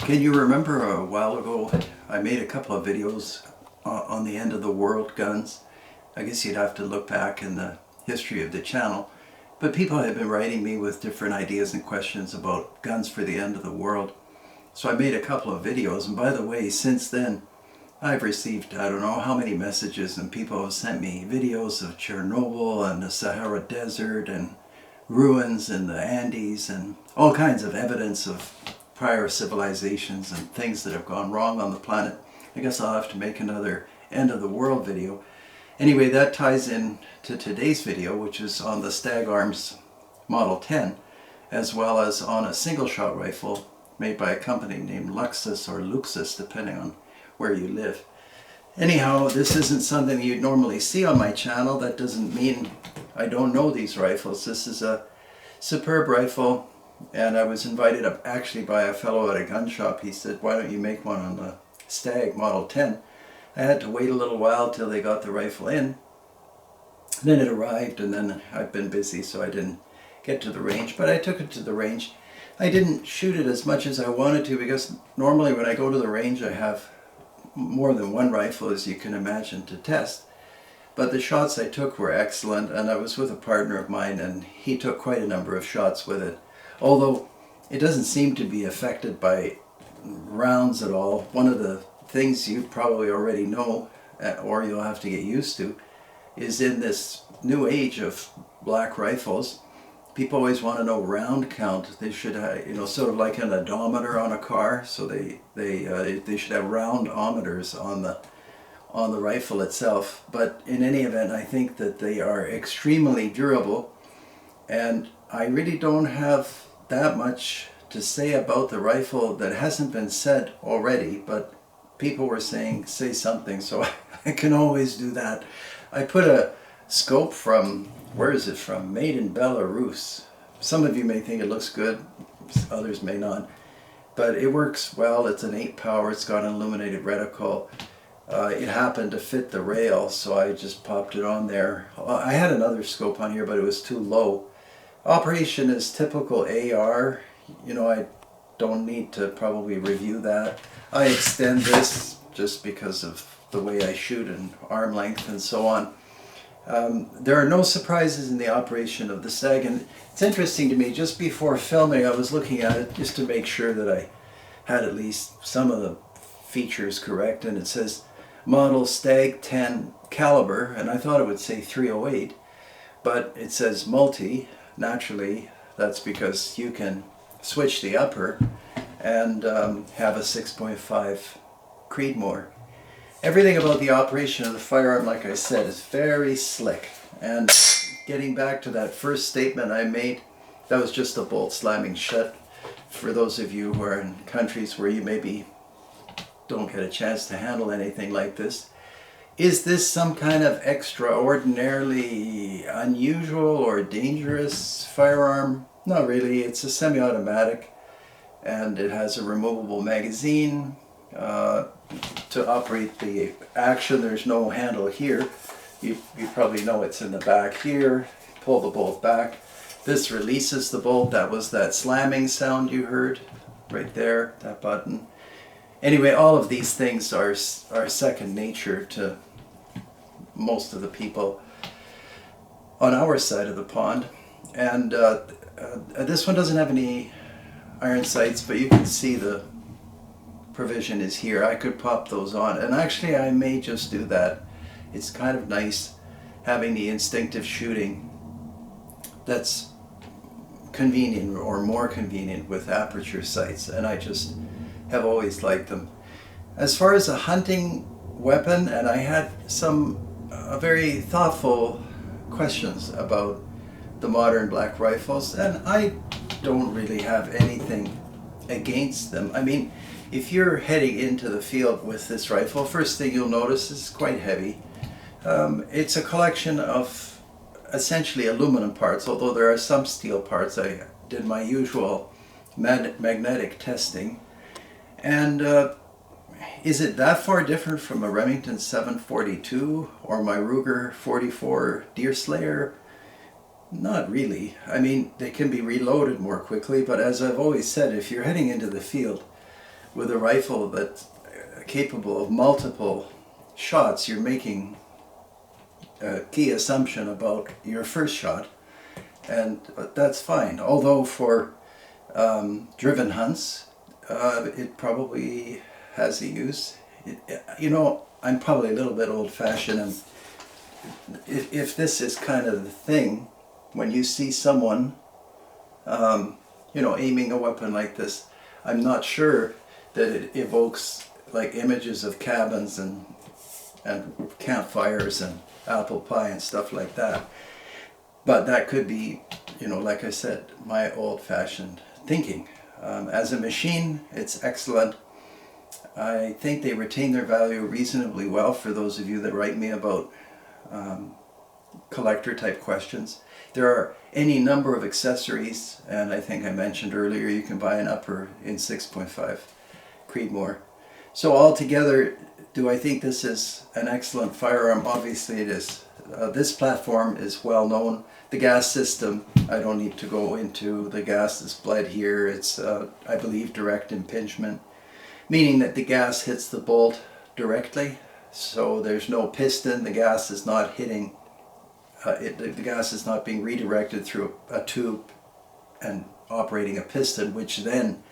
Can you remember a while ago I made a couple of videos on the end of the world guns? I guess you'd have to look back in the history of the channel. But people have been writing me with different ideas and questions about guns for the end of the world. So I made a couple of videos, and by the way, since then I've received I don't know how many messages, and people have sent me videos of Chernobyl and the Sahara Desert and ruins in the Andes and all kinds of evidence of prior civilizations and things that have gone wrong on the planet. I guess I'll have to make another end of the world video. Anyway, that ties in to today's video, which is on the STAG Arms Model 10, as well as on a single shot rifle made by a company named Luxus or Luxus, depending on where you live. Anyhow, this isn't something you'd normally see on my channel. That doesn't mean I don't know these rifles. This is a superb rifle, and I was invited up actually by a fellow at a gun shop. He said, why don't you make one on the STAG Model 10? I had to wait a little while till they got the rifle in. Then it arrived, and then I've been busy, so I didn't get to the range, but I took it to the range. I didn't shoot it as much as I wanted to, because normally when I go to the range I have more than one rifle, as you can imagine, to test. But the shots I took were excellent, and I was with a partner of mine, and he took quite a number of shots with it. Although it doesn't seem to be affected by rounds at all. One of the things you probably already know, or you'll have to get used to, is in this new age of black rifles, people always want to know round count. They should have, sort of like an odometer on a car. So they should have round-ometers on the rifle itself. But in any event, I think that they are extremely durable, and I really don't have that much to say about the rifle that hasn't been said already, but people were saying, say something, so I can always do that. I put a scope from, where is it from? Made in Belarus. Some of you may think it looks good, others may not, but it works well. It's an 8 power, it's got an illuminated reticle. It happened to fit the rail, so I just popped it on there. I had another scope on here, but it was too low. Operation is typical AR. I don't need to probably review that. I extend this just because of the way I shoot and arm length and so on. There are no surprises in the operation of the STAG, and it's interesting to me, just before filming I was looking at it just to make sure that I had at least some of the features correct, and it says model STAG 10 caliber, and I thought it would say 308, but it says multi. Naturally, that's because you can switch the upper and have a 6.5 Creedmoor. Everything about the operation of the firearm, like I said, is very slick. And getting back to that first statement I made, that was just a bolt slamming shut. For those of you who are in countries where you maybe don't get a chance to handle anything like this, is this some kind of extraordinarily unusual or dangerous firearm? Not really. It's a semi-automatic, and it has a removable magazine. To operate the action, there's no handle here. You probably know it's in the back here. Pull the bolt back. This releases the bolt. That was that slamming sound you heard right there, that button. Anyway, all of these things are second nature to most of the people on our side of the pond. And this one doesn't have any iron sights, but you can see the provision is here. I could pop those on, and actually I may just do that. It's kind of nice having the instinctive shooting that's convenient, or more convenient, with aperture sights, and I just have always liked them. As far as a hunting weapon, and I had some very thoughtful questions about the modern black rifles, and I don't really have anything against them. I mean, if you're heading into the field with this rifle, first thing you'll notice is it's quite heavy. It's a collection of essentially aluminum parts, although there are some steel parts. I did my usual magnetic testing. And is it that far different from a Remington 742 or my Ruger 44 Deerslayer? Not really. I mean, they can be reloaded more quickly, but as I've always said, if you're heading into the field with a rifle that's capable of multiple shots, you're making a key assumption about your first shot, and that's fine. Although for driven hunts, it probably has a use. You know, I'm probably a little bit old-fashioned, and if this is kind of the thing, when you see someone, you know, aiming a weapon like this, I'm not sure that it evokes like images of cabins and campfires and apple pie and stuff like that. But that could be, you know, like I said, my old-fashioned thinking. As a machine, it's excellent. I think they retain their value reasonably well for those of you that write me about collector type questions. There are any number of accessories, and I think I mentioned earlier you can buy an upper in 6.5 Creedmoor. So altogether, do I think this is an excellent firearm? Obviously it is. This platform is well known. The gas system, I don't need to go into. The gas is bled here. It's, I believe, direct impingement, meaning that the gas hits the bolt directly. So there's no piston. The gas is not hitting. The gas is not being redirected through a tube and operating a piston, which then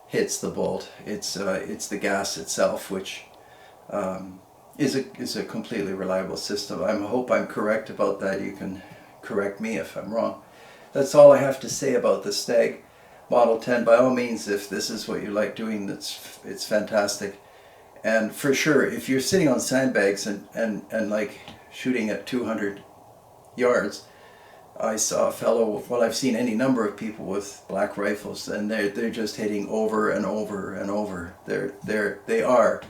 hits the bolt. It's the gas itself, which is a completely reliable system. I hope I'm correct about that. You can correct me if I'm wrong. That's all I have to say about the STAG Model 10. By all means, if this is what you like doing, it's fantastic. And for sure, if you're sitting on sandbags and like shooting at 200 yards, I saw a fellow, well, I've seen any number of people with black rifles, and they're just hitting over and over and over. They are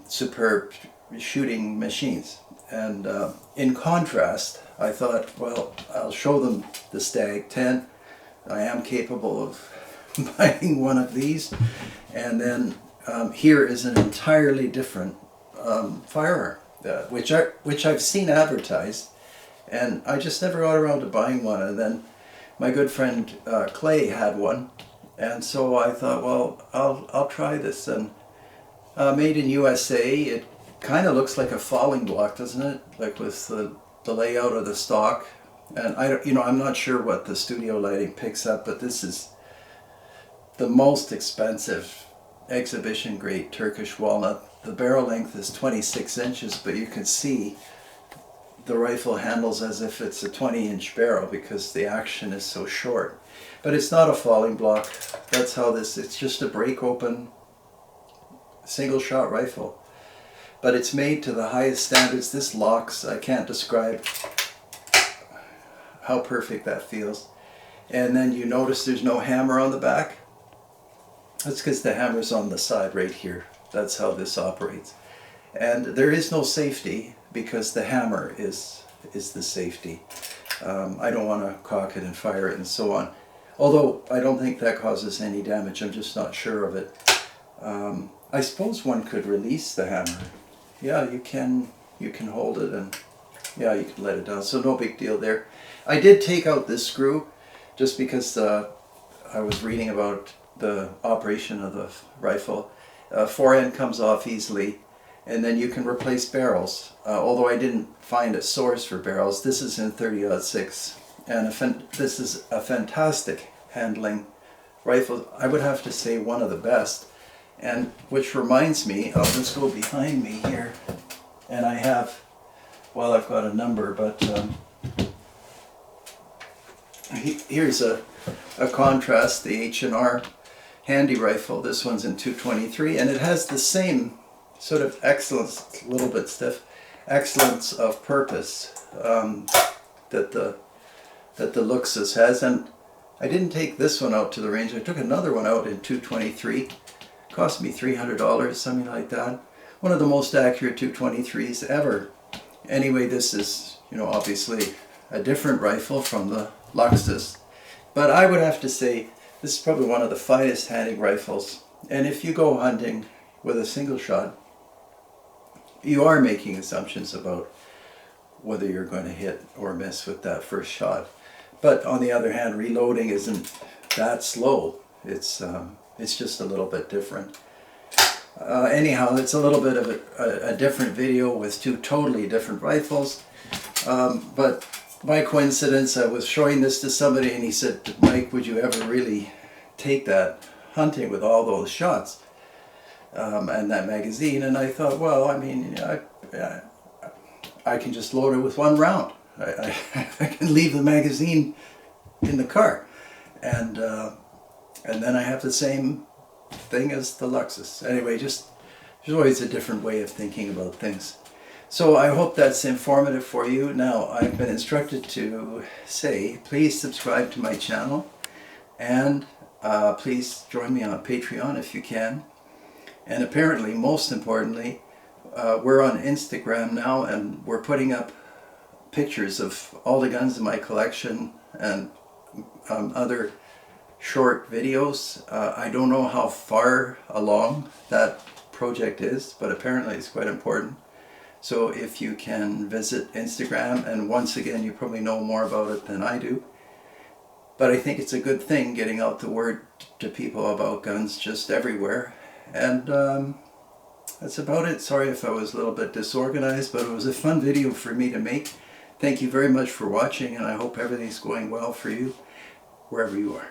superb shooting machines. And in contrast, I thought, well, I'll show them the STAG 10. I am capable of buying one of these, and then here is an entirely different firearm, which I've seen advertised, and I just never got around to buying one. And then my good friend Clay had one, and so I thought, well, I'll try this. And made in USA, it kind of looks like a falling block, doesn't it? Like with the layout of the stock. And I'm not sure what the studio lighting picks up, but this is the most expensive exhibition grade Turkish walnut. The barrel length is 26 inches, but you can see the rifle handles as if it's a 20-inch barrel because the action is so short. But it's not a falling block. That's how it's just a break open single shot rifle. But it's made to the highest standards. This locks, I can't describe how perfect that feels. And then you notice there's no hammer on the back. That's because the hammer's on the side right here. That's how this operates. And there is no safety because the hammer is the safety. I don't want to cock it and fire it and so on. Although I don't think that causes any damage. I'm just not sure of it. I suppose one could release the hammer. Yeah, you can hold it, and yeah, you can let it down. So no big deal there. I did take out this screw just because I was reading about the operation of the rifle. Forend comes off easily, and then you can replace barrels. Although I didn't find a source for barrels. This is in 30-06, and this is a fantastic handling rifle. I would have to say one of the best. And which reminds me, I'll just go behind me here, and I have, well, I've got a number, but here's a contrast, the H&R handy rifle. This one's in 223, and it has the same sort of excellence, a little bit stiff, excellence of purpose that the Luxus has. And I didn't take this one out to the range. I took another one out in 223. Cost me $300, something like that. One of the most accurate 223s ever. Anyway, this is, obviously a different rifle from the Luxus. But I would have to say this is probably one of the finest handling rifles. And if you go hunting with a single shot, you are making assumptions about whether you're going to hit or miss with that first shot. But on the other hand, reloading isn't that slow. It's It's just a little bit different. Anyhow, it's a little bit of a different video with two totally different rifles. But by coincidence, I was showing this to somebody and he said, Mike, would you ever really take that hunting with all those shots and that magazine? And I thought, well, I mean, I can just load it with one round. I can leave the magazine in the car, and then I have the same thing as the Luxus. Anyway, just there's always a different way of thinking about things. So I hope that's informative for you. Now, I've been instructed to say, please subscribe to my channel, and please join me on Patreon if you can. And apparently, most importantly, we're on Instagram now, and we're putting up pictures of all the guns in my collection and other short videos. I don't know how far along that project is, but apparently it's quite important. So if you can visit Instagram, and once again, you probably know more about it than I do, but I think it's a good thing getting out the word to people about guns just everywhere. And that's about it. Sorry if I was a little bit disorganized, but it was a fun video for me to make. Thank you very much for watching, and I hope everything's going well for you wherever you are.